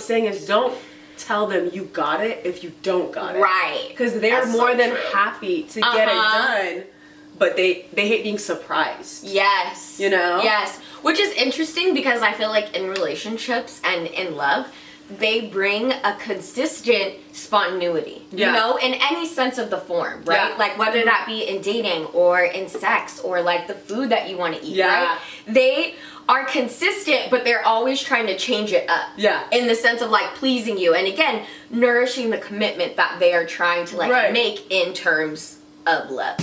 saying is don't tell them you got it if you don't got it. Right. Because they're more than happy to get it done, but they hate being surprised. Yes. You know? Yes. Which is interesting because I feel like in relationships and in love, they bring a consistent spontaneity, you know, in any sense of the form, right? Like whether that be in dating or in sex or like the food that you want to eat, right? They are consistent, but they're always trying to change it up. Yeah. In the sense of like pleasing you. And again, nourishing the commitment that they are trying to like make in terms of love.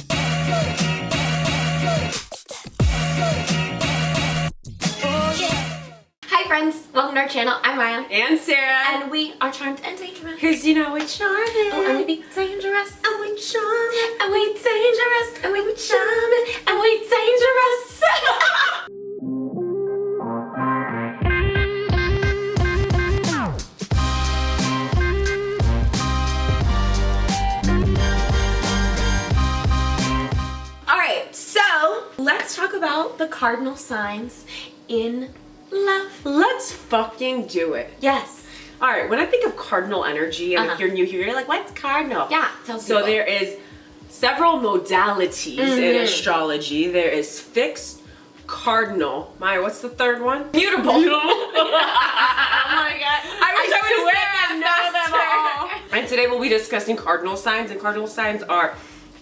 Hi friends, welcome to our channel. I'm Maya. And Sarah. And we are charmed and dangerous. Because you know we're charming. Oh, and we be dangerous. And we charming. And we dangerous. And we be charming. And we dangerous. Alright, so let's talk about the cardinal signs in love. Let's fucking do it. Yes. All right, when I think of cardinal energy, and if you're new here, you're like, what's cardinal? Yeah, tell So there is several modalities in astrology. There is fixed, cardinal. Maya, what's the third one? Mutable. Oh my god. I know them all. And today we'll be discussing cardinal signs, and cardinal signs are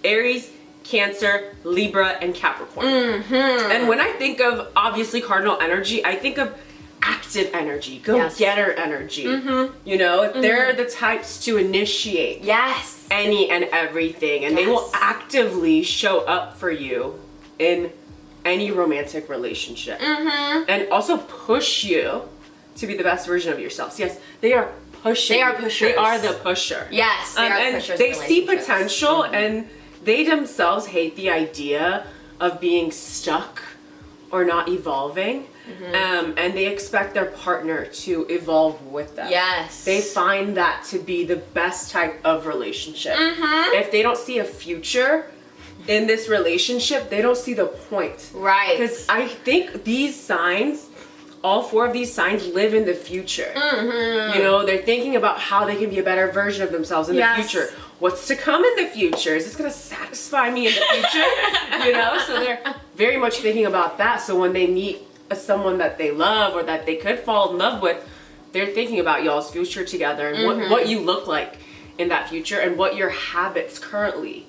Aries, Cancer, Libra, and Capricorn. And when I think of, obviously, cardinal energy, I think of active energy, go-getter energy. You know, they're the types to initiate any and everything, and they will actively show up for you in any romantic relationship. And also push you to be the best version of yourselves. Yes, they are pushing. They are pushers. They are the pusher. Yes, they are and pushers. They see potential, and they themselves hate the idea of being stuck or not evolving. And they expect their partner to evolve with them. Yes. They find that to be the best type of relationship. If they don't see a future in this relationship, they don't see the point. Right. Because I think these signs, all four of these signs live in the future. You know, they're thinking about how they can be a better version of themselves in the future. What's to come in the future? Is this going to satisfy me in the future? You know, so they're very much thinking about that. So when they meet someone that they love or that they could fall in love with, they're thinking about y'all's future together and what you look like in that future and what your habits currently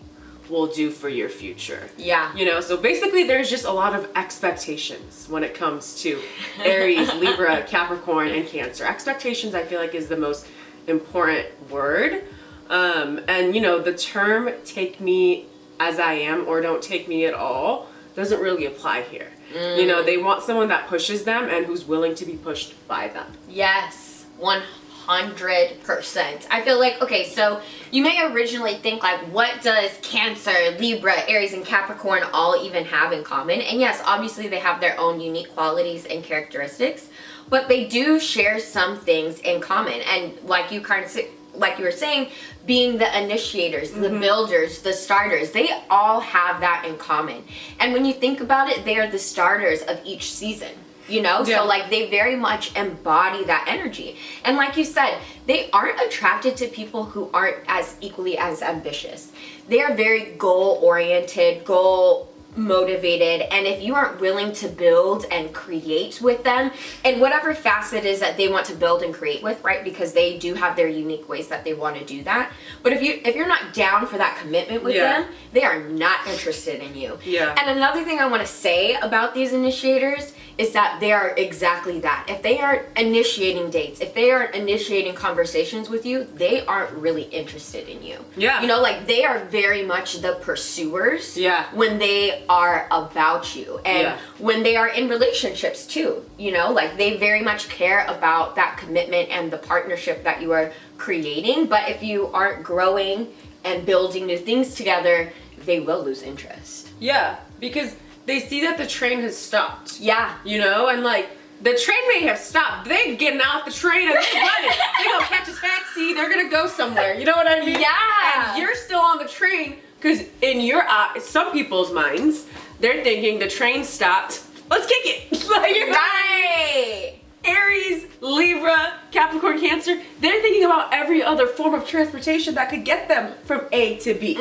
will do for your future. Yeah. You know, so basically there's just a lot of expectations when it comes to Aries, Libra, Capricorn, and Cancer. Expectations, I feel like, is the most important word. And you know, the term take me as I am or don't take me at all doesn't really apply here. You know, they want someone that pushes them and who's willing to be pushed by them. Yes, 100%. I feel like, okay, so you may originally think like, what does Cancer, Libra, Aries, and Capricorn all even have in common? And yes, obviously they have their own unique qualities and characteristics, but they do share some things in common. And like you kind of like you were saying, being the initiators, the builders, the starters, they all have that in common. And when you think about it, they are the starters of each season, you know? So like they very much embody that energy. And like you said, they aren't attracted to people who aren't as equally as ambitious. They are very goal-oriented, goal-motivated, and if you aren't willing to build and create with them in whatever facet is that they want to build and create with, right? Because they do have their unique ways that they want to do that. But if you're not down for that commitment with them, they are not interested in you. And another thing I want to say about these initiators is that they are exactly that. If they aren't initiating dates, if they aren't initiating conversations with you, they aren't really interested in you. You know, like they are very much the pursuers when they are about you. And when they are in relationships too, you know, like they very much care about that commitment and the partnership that you are creating. But if you aren't growing and building new things together, they will lose interest. Yeah, because they see that the train has stopped. You know, and like the train may have stopped. They're getting off the train and they're running. They gonna catch a taxi. They're gonna go somewhere. You know what I mean? And you're still on the train because in your some people's minds, they're thinking the train stopped. Let's kick it. Like, right. Aries, Libra, Capricorn, Cancer, they're thinking about every other form of transportation that could get them from A to B.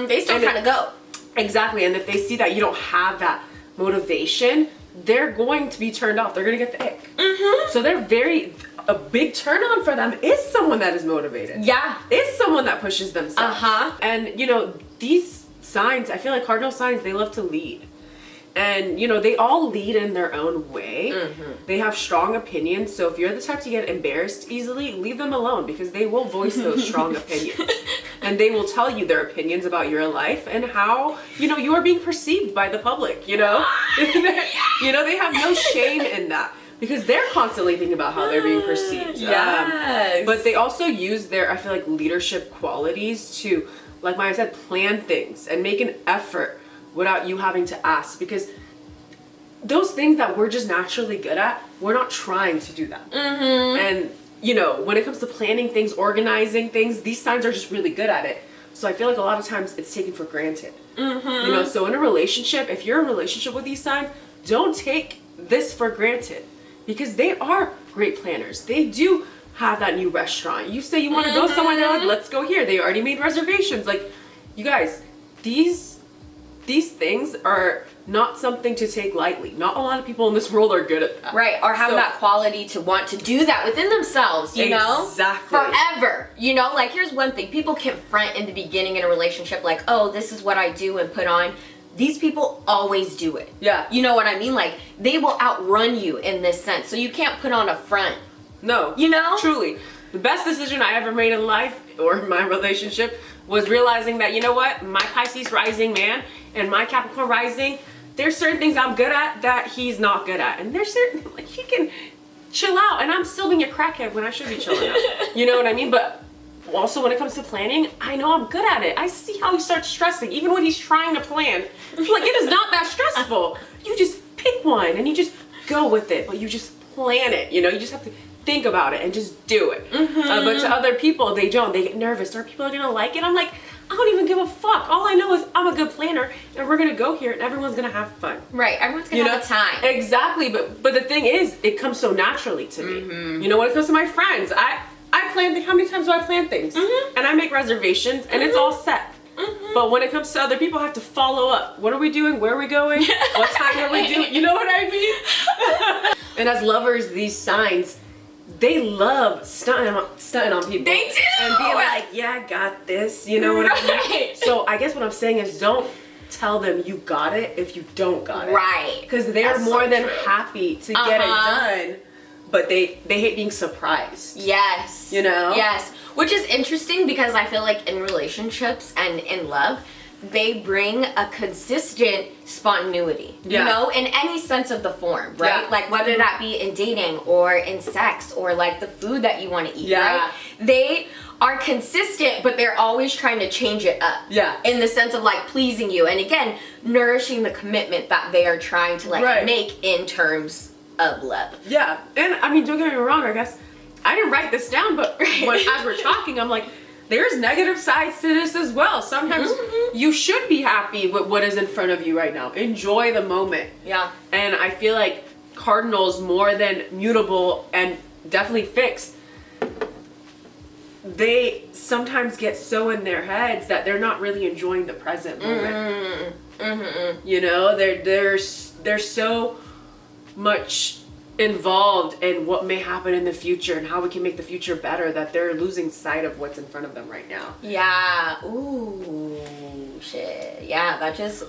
They still kind of go. Exactly, and if they see that you don't have that motivation, they're going to be turned off. They're going to get the ick. So they're a big turn on for them is someone that is motivated. Yeah. Is someone that pushes themselves. And, you know, these signs, I feel like cardinal signs, they love to lead. And, you know, they all lead in their own way. They have strong opinions. So if you're the type to get embarrassed easily, leave them alone because they will voice those strong opinions. And they will tell you their opinions about your life and how, you know, you are being perceived by the public, you know? You know, they have no shame in that because they're constantly thinking about how they're being perceived. But they also use their, I feel like, leadership qualities to, like Maya said, plan things and make an effort without you having to ask, because those things that we're just naturally good at, we're not trying to do that. And you know, when it comes to planning things, organizing things, these signs are just really good at it. So I feel like a lot of times it's taken for granted. You know, so in a relationship, if you're in a relationship with these signs, don't take this for granted because they are great planners. They do have that new restaurant. You say you want to go somewhere, they're like, let's go here. They already made reservations. Like, you guys, these things are not something to take lightly. Not a lot of people in this world are good at that. Right, or have that quality to want to do that within themselves, you know? Exactly. Forever. You know, like, here's one thing. People can front in the beginning in a relationship like, oh, this is what I do and put on. These people always do it. Yeah. You know what I mean? Like, they will outrun you in this sense. So you can't put on a front. No. You know? Truly. The best decision I ever made in life or my relationship was realizing that, you know what, my Pisces rising man and my Capricorn rising, there's certain things I'm good at that he's not good at. And there's certain, like, he can chill out and I'm still being a crackhead when I should be chilling out. You know what I mean? But also when it comes to planning, I know I'm good at it. I see how he starts stressing, even when he's trying to plan. Like, it is not that stressful. You just pick one and you just go with it, but you just plan it, you know? You just have to think about it and just do it. But to other people, they don't. They get nervous. Are people gonna like it? I'm like, I don't even give a fuck. All I know is I'm a good planner and we're gonna go here and everyone's gonna have fun. Right, everyone's gonna have a time. Exactly, but the thing is, it comes so naturally to me. You know, when it comes to my friends, I plan things. How many times do I plan things? And I make reservations and it's all set. But when it comes to other people, I have to follow up. What are we doing? Where are we going? What time are we doing? You know what I mean? And as lovers, these signs, they love stunting on people. They do! And being like, yeah, I got this. You know what I mean? So I guess what I'm saying is don't tell them you got it if you don't got it. Right. Because they're more than happy to get it done. But they hate being surprised. Yes. You know? Yes. Which is interesting because I feel like in relationships and in love, they bring a consistent spontaneity, you know, in any sense of the form, right? Like whether that be in dating or in sex or like the food that you want to eat, right? They are consistent, but they're always trying to change it up. In the sense of like pleasing you. And again, nourishing the commitment that they are trying to like make in terms of love. Yeah. And I mean, don't get me wrong, I guess I didn't write this down, but as we're talking, I'm like, there's negative sides to this as well. Sometimes you should be happy with what is in front of you right now. Enjoy the moment. Yeah. And I feel like cardinals, more than mutable and definitely fixed, they sometimes get so in their heads that they're not really enjoying the present moment. You know, they're so much involved in what may happen in the future and how we can make the future better that they're losing sight of what's in front of them right now. Yeah. Ooh, shit. Yeah, that just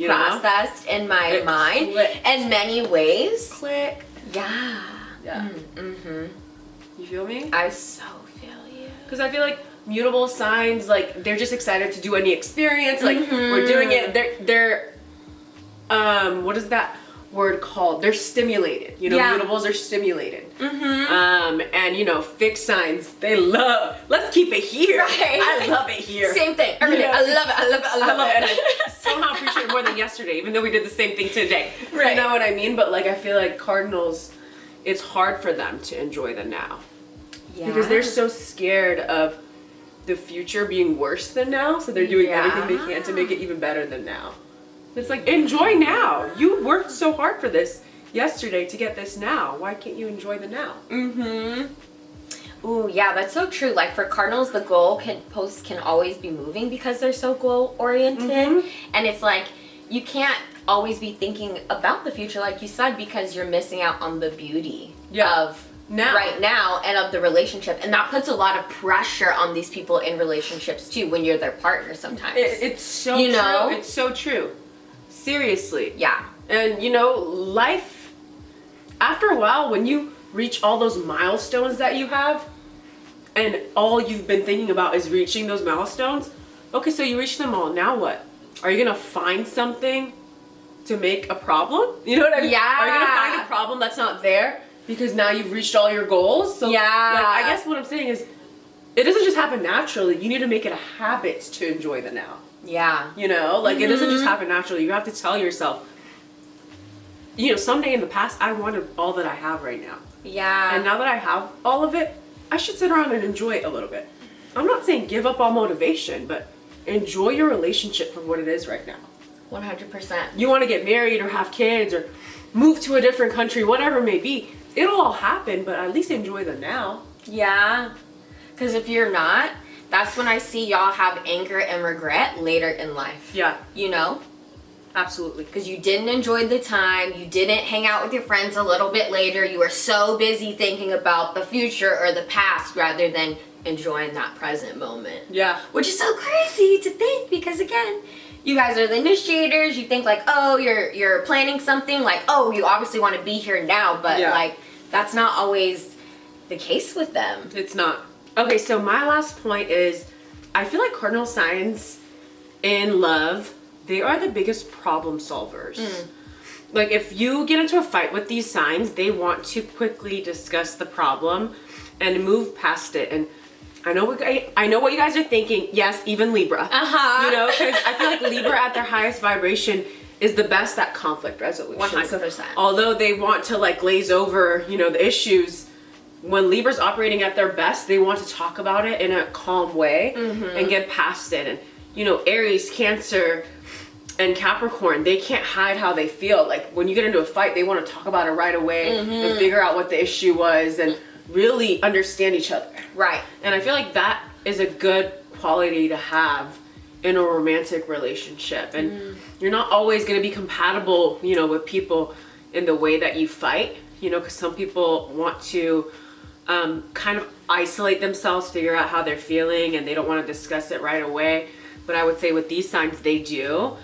processed in my mind in many ways. Click. Yeah. Yeah. You feel me? I so feel you. Because I feel like mutable signs, like, they're just excited to do any experience. Like, we're doing it. They're what is that word called? They're stimulated. You know, mutables are stimulated. And you know, fixed signs, they love, let's keep it here. I love it here. Same thing. Every day. I love it. I love it. I love it. And I somehow appreciate it more than yesterday, even though we did the same thing today. Right. You know what I mean? But like, I feel like cardinals, it's hard for them to enjoy the now. Because they're so scared of the future being worse than now, so they're doing everything they can to make it even better than now. It's like, enjoy now. You worked so hard for this. yesterday to get this now. Why can't you enjoy the now? Ooh, yeah, that's so true. Like for Cardinals, the goal posts can always be moving because they're so goal oriented. And it's like you can't always be thinking about the future, like you said, because you're missing out on the beauty of right now and of the relationship. And that puts a lot of pressure on these people in relationships too when you're their partner sometimes. It's so true. It's so true. Seriously. Yeah. And you know, life, after a while, when you reach all those milestones that you have, and all you've been thinking about is reaching those milestones, okay, so you reach them all, now what? Are you gonna find something to make a problem? You know what I mean? Yeah. Are you gonna find a problem that's not there because now you've reached all your goals? So, yeah. like, I guess what I'm saying is, it doesn't just happen naturally. You need to make it a habit to enjoy the now. Yeah. You know, like it doesn't just happen naturally. You have to tell yourself, you know, someday in the past, I wanted all that I have right now. Yeah. And now that I have all of it, I should sit around and enjoy it a little bit. I'm not saying give up all motivation, but enjoy your relationship for what it is right now. 100%. You want to get married or have kids or move to a different country, whatever it may be, it'll all happen, but at least enjoy the now. Yeah. Because if you're not, that's when I see y'all have anger and regret later in life. Yeah. You know? Absolutely. Because you didn't enjoy the time, you didn't hang out with your friends a little bit later, you were so busy thinking about the future or the past rather than enjoying that present moment. Yeah. Which is so crazy to think because again, you guys are the initiators, you think like, oh, you're planning something, like, oh, you obviously want to be here now, but like, that's not always the case with them. It's not. Okay, so my last point is, I feel like cardinal signs in love, they are the biggest problem solvers. Like if you get into a fight with these signs, they want to quickly discuss the problem and move past it. And I know what you guys are thinking. Yes, even Libra. You know, because I feel like Libra at their highest vibration is the best at conflict resolution. 100%. So, although they want to like glaze over, you know, the issues, when Libra's operating at their best, they want to talk about it in a calm way and get past it. And you know, Aries, Cancer, and Capricorn, they can't hide how they feel. Like when you get into a fight, they want to talk about it right away and figure out what the issue was and really understand each other. Right. And I feel like that is a good quality to have in a romantic relationship. And you're not always going to be compatible, you know, with people in the way that you fight, you know, because some people want to kind of isolate themselves, figure out how they're feeling, and they don't want to discuss it right away. But I would say with these signs, they do.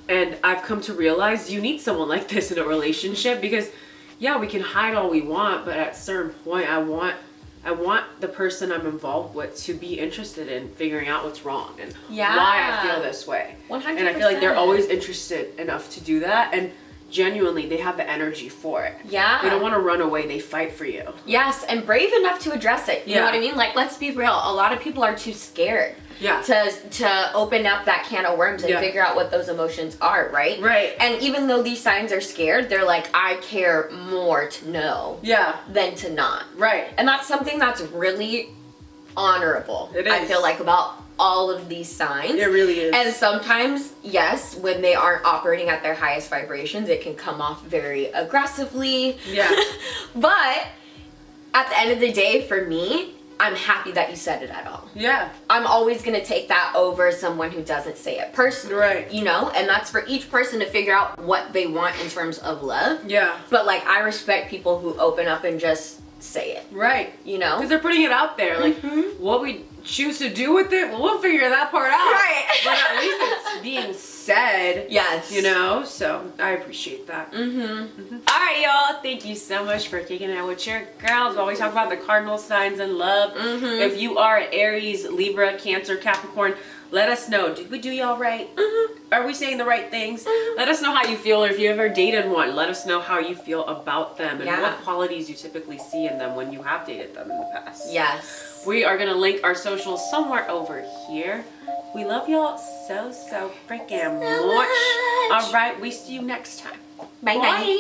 And I've come to realize you need someone like this in a relationship because, yeah, we can hide all we want, but at a certain point, I want the person I'm involved with to be interested in figuring out what's wrong and why I feel this way. 100%. And I feel like they're always interested enough to do that, and genuinely, they have the energy for it. Yeah. They don't want to run away. They fight for you. Yes, and brave enough to address it. You know what I mean? Like, let's be real. A lot of people are too scared. To open up that can of worms and figure out what those emotions are, right? Right. And even though these signs are scared, they're like, I care more to know than to not. Right. And that's something that's really honorable. It is. I feel like about all of these signs. It really is. And sometimes, yes, when they aren't operating at their highest vibrations, it can come off very aggressively. Yeah. But at the end of the day, for me, I'm happy that you said it at all. Yeah. I'm always going to take that over someone who doesn't say it personally. Right. You know, and that's for each person to figure out what they want in terms of love. Yeah. But like, I respect people who open up and just say it. Right. You know? Because they're putting it out there. Like, what we choose to do with it, well, we'll figure that part out. Right. But at least it's being said. Yes. You know? So, I appreciate that. Alright, y'all. Thank you so much for kicking it with your girls while we talk about the cardinal signs in love. If you are an Aries, Libra, Cancer, Capricorn, let us know. Did we do y'all right? Are we saying the right things? Let us know how you feel, or if you ever dated one, let us know how you feel about them and what qualities you typically see in them when you have dated them in the past. Yes. We are going to link our socials somewhere over here. We love y'all so freaking much. All right, we see you next time. Bye.